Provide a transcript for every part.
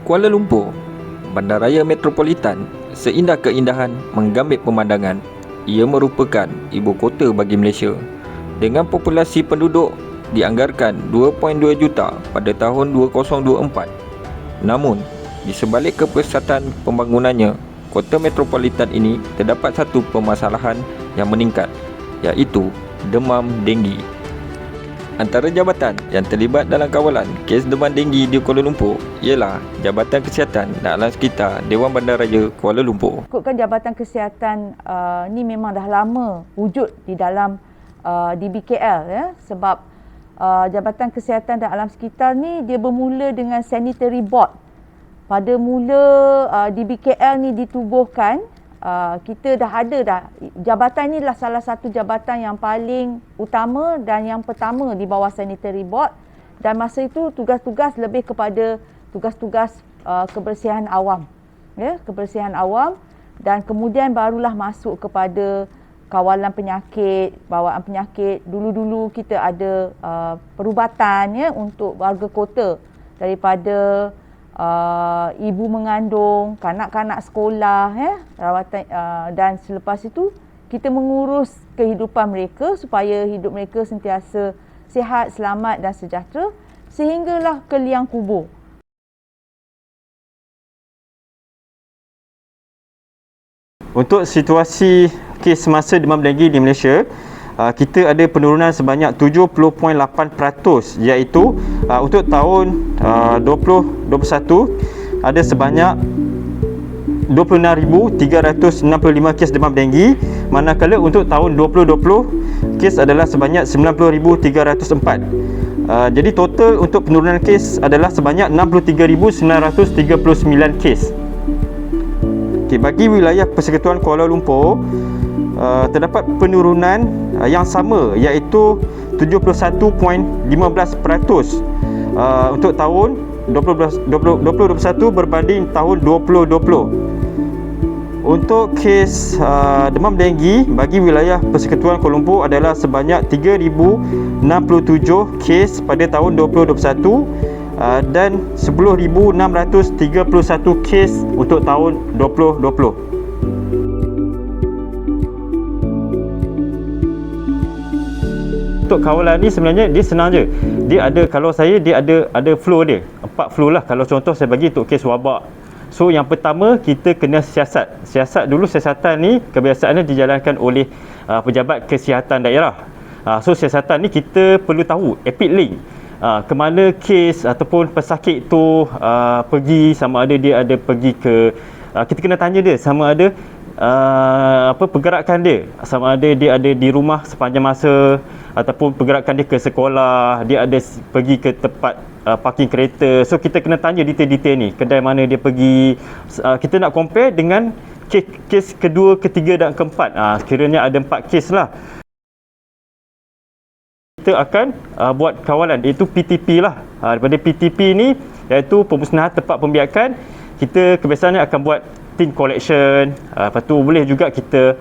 Kuala Lumpur, bandaraya metropolitan, seindah keindahan menggambit pemandangan. Ia merupakan ibu kota bagi Malaysia. Dengan populasi penduduk dianggarkan 2.2 juta pada tahun 2024. Namun, di sebalik kepesatan pembangunannya, kota metropolitan ini terdapat satu permasalahan yang meningkat, iaitu demam denggi. Antara jabatan yang terlibat dalam kawalan kes demam denggi di Kuala Lumpur ialah Jabatan Kesihatan dan Alam Sekitar Dewan Bandaraya Kuala Lumpur. Ikutkan Jabatan Kesihatan ni memang dah lama wujud di dalam DBKL ya, sebab Jabatan Kesihatan dan Alam Sekitar ni dia bermula dengan Sanitary Board. Pada mula DBKL ni ditubuhkan, kita dah ada dah. Jabatan ni adalah salah satu jabatan yang paling utama dan yang pertama di bawah Sanitary Board, dan masa itu tugas-tugas lebih kepada tugas-tugas kebersihan awam, ya, kebersihan awam, dan kemudian barulah masuk kepada kawalan penyakit, bawaan penyakit. Dulu-dulu kita ada perubatan ya untuk warga kota, daripada ibu mengandung, kanak-kanak sekolah ya, rawatan, dan selepas itu kita mengurus kehidupan mereka supaya hidup mereka sentiasa sihat, selamat dan sejahtera sehinggalah ke liang kubur. Untuk situasi kes semasa demam denggi di Malaysia, kita ada penurunan sebanyak 70.8%, iaitu untuk tahun 2021 ada sebanyak 26,365 kes demam denggi, manakala untuk tahun 2020 kes adalah sebanyak 90,304. Jadi total untuk penurunan kes adalah sebanyak 63,939 kes. Okay, bagi wilayah Persekutuan Kuala Lumpur, terdapat penurunan yang sama, iaitu 71.15% untuk tahun 2021 berbanding tahun 2020. Untuk kes demam denggi bagi wilayah Persekutuan Kuala Lumpur adalah sebanyak 3,067 kes pada tahun 2021 dan 10,631 kes untuk tahun 2020. Untuk kawalan ni sebenarnya dia senang je. Dia ada, kalau saya dia ada flow dia. 4 flow lah. Kalau contoh saya bagi untuk kes wabak. So yang pertama kita kena siasat. Siasat dulu, siasatan ni kebiasaannya dijalankan oleh pejabat kesihatan daerah. So siasatan ni kita perlu tahu epic link. Ke mana kes ataupun pesakit tu pergi, sama ada dia ada pergi ke, kita kena tanya dia sama ada pergerakan dia, sama ada dia ada di rumah sepanjang masa ataupun pergerakan dia ke sekolah, dia ada pergi ke tempat parking kereta. So kita kena tanya detail-detail ni, kedai mana dia pergi. Kita nak compare dengan kes kedua, ketiga dan keempat. Sekiranya ada 4 kes lah, kita akan buat kawalan, iaitu PTP lah. Daripada PTP ni, iaitu pemusnahan tempat pembiakan, kita kebiasaannya akan buat tin collection. Lepas tu boleh juga kita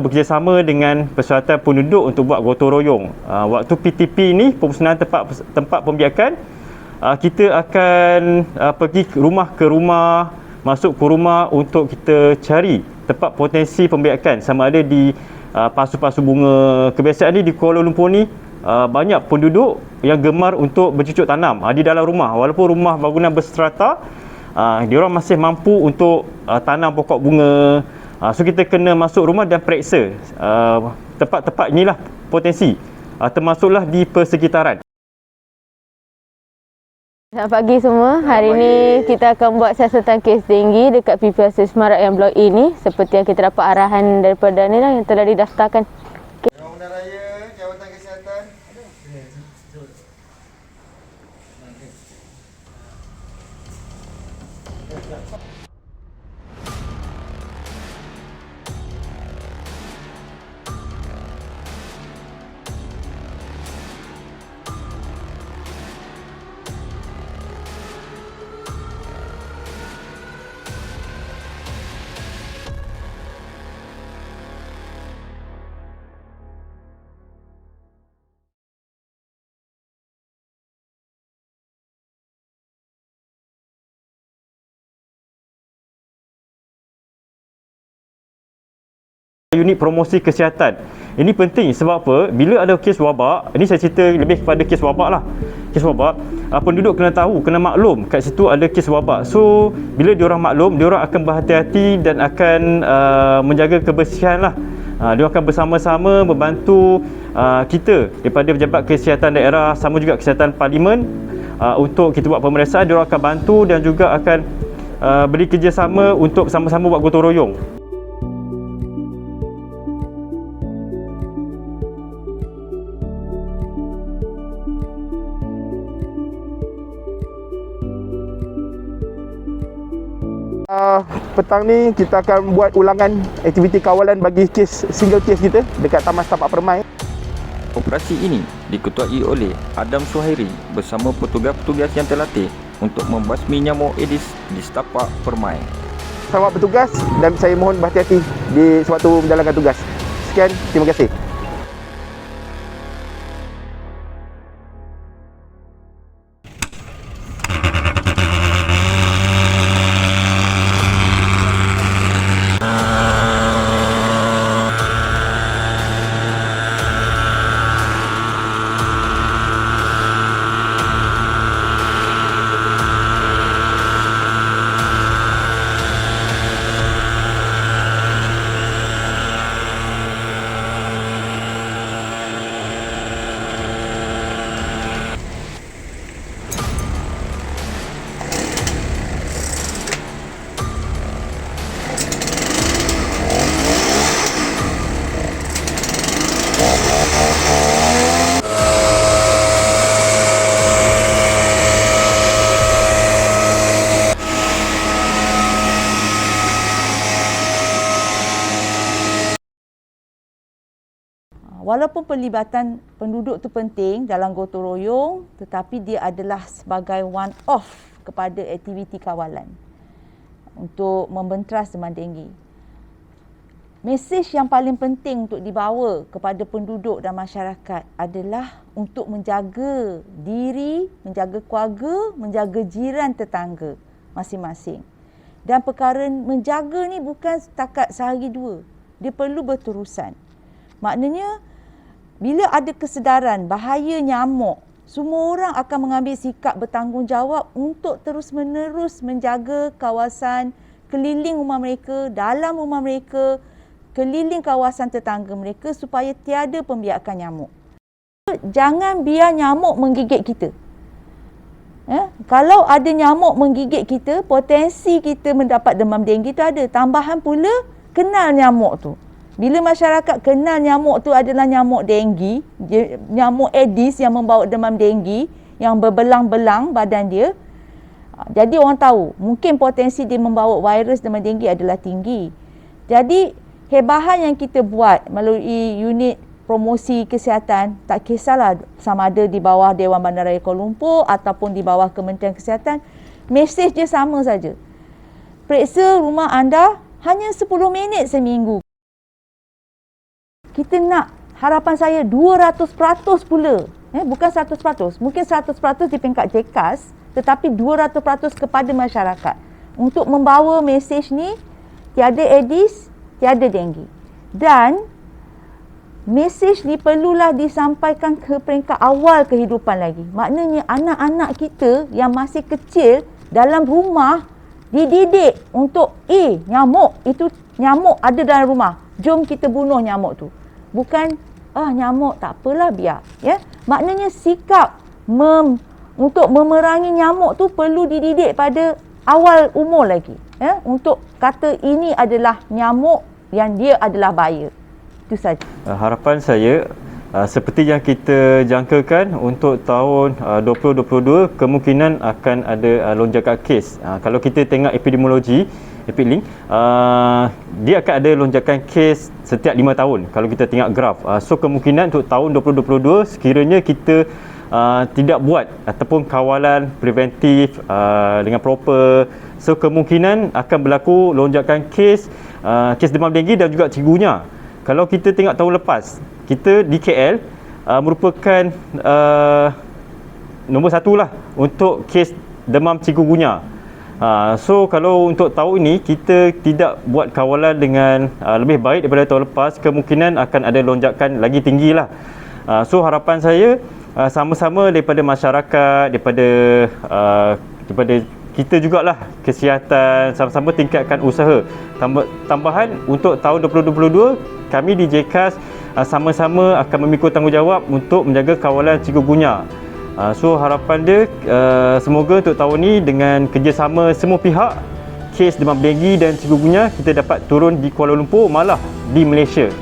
bekerjasama dengan Persatuan Penduduk untuk buat gotong royong. Waktu PTP ni, pemusnahan tempat pembiakan, kita akan pergi rumah ke rumah, masuk ke rumah untuk kita cari tempat potensi pembiakan, sama ada di pasu-pasu bunga. Kebiasaan ni di Kuala Lumpur ni banyak penduduk yang gemar untuk bercucuk tanam di dalam rumah. Walaupun rumah bangunan berstrata, diorang masih mampu untuk tanam pokok bunga. So kita kena masuk rumah dan periksa tempat-tempat inilah potensi, termasuklah di persekitaran. Selamat pagi semua. Hari ini kita akan buat siasatan kes denggi dekat PPRC Semarak yang blok E ni, seperti yang kita dapat arahan daripada ni lah yang telah didaftarkan. Dewan Bandaraya, Jabatan Kesihatan. unit promosi kesihatan. Ini penting sebab apa? Bila ada kes wabak, ini saya cerita lebih kepada kes wabak lah. Kes wabak, penduduk kena tahu, kena maklum kat situ ada kes wabak. So, bila diorang maklum, diorang akan berhati-hati dan akan menjaga kebersihan lah. Diorang akan bersama-sama membantu kita daripada pejabat kesihatan daerah, sama juga kesihatan parlimen, untuk kita buat pemeriksaan. Diorang akan bantu dan juga akan beri kerjasama untuk sama-sama buat gotong royong. Petang ni kita akan buat ulangan aktiviti kawalan bagi kes single case kita dekat Taman Setapak Permai. Operasi ini diketuai oleh Adam Suhairi bersama petugas-petugas yang terlatih untuk membasmi nyamuk Aedes di setapak Permai. Selamat bertugas dan saya mohon berhati-hati di sewaktu menjalankan tugas. Sekian, terima kasih. Walaupun pelibatan penduduk tu penting dalam gotong royong, tetapi dia adalah sebagai one off kepada aktiviti kawalan untuk membentras demam denggi. Mesej yang paling penting untuk dibawa kepada penduduk dan masyarakat adalah untuk menjaga diri, menjaga keluarga, menjaga jiran tetangga masing-masing. Dan perkara menjaga ni bukan setakat sehari dua. Dia perlu berterusan. Maknanya, bila ada kesedaran bahaya nyamuk, semua orang akan mengambil sikap bertanggungjawab untuk terus-menerus menjaga kawasan keliling rumah mereka, dalam rumah mereka, keliling kawasan tetangga mereka supaya tiada pembiakan nyamuk. Jangan biar nyamuk menggigit kita. Kalau ada nyamuk menggigit kita, potensi kita mendapat demam denggi tu ada. Tambahan pula, kenal nyamuk tu. Bila masyarakat kenal nyamuk tu adalah nyamuk denggi, nyamuk Aedes yang membawa demam denggi, yang berbelang-belang badan dia, jadi orang tahu mungkin potensi dia membawa virus demam denggi adalah tinggi. Jadi hebahan yang kita buat melalui unit promosi kesihatan, tak kisahlah sama ada di bawah Dewan Bandaraya Kuala Lumpur ataupun di bawah Kementerian Kesihatan, mesej dia sama saja. Periksa rumah anda hanya 10 minit seminggu. Kita nak, harapan saya 200% pula. Bukan 100%. Mungkin 100% di peringkat JKAS, tetapi 200% kepada masyarakat. Untuk membawa mesej ni, tiada Aedes, tiada denggi. Dan mesej ni perlulah disampaikan ke peringkat awal kehidupan lagi. Maknanya anak-anak kita yang masih kecil dalam rumah dididik untuk nyamuk, itu nyamuk ada dalam rumah. Jom kita bunuh nyamuk tu. Bukan nyamuk tak apalah biar, ya. Maknanya sikap untuk memerangi nyamuk tu perlu dididik pada awal umur lagi, ya, untuk kata ini adalah nyamuk yang dia adalah bahaya. Itu saja. Harapan saya seperti yang kita jangkakan untuk tahun 2022 kemungkinan akan ada lonjakan kes. Kalau kita tengok epidemiologi Epidlink, dia akan ada lonjakan kes setiap 5 tahun kalau kita tengok graf. So kemungkinan untuk tahun 2022 sekiranya kita tidak buat ataupun kawalan preventif dengan proper, so kemungkinan akan berlaku lonjakan kes demam denggi dan juga chikungunya. Kalau kita tengok tahun lepas, kita di KL merupakan nombor 1 lah untuk kes demam chikungunya. So kalau untuk tahun ini kita tidak buat kawalan dengan lebih baik daripada tahun lepas, kemungkinan akan ada lonjakan lagi tinggi lah. So harapan saya sama-sama daripada masyarakat, daripada kita jugalah kesihatan, sama-sama tingkatkan usaha. Tambahan untuk tahun 2022, kami di JCAS sama-sama akan memikul tanggungjawab untuk menjaga kawalan chikungunya. So harapan dia semoga untuk tahun ni dengan kerjasama semua pihak, kes demam denggi dan chikungunya kita dapat turun di Kuala Lumpur, malah di Malaysia.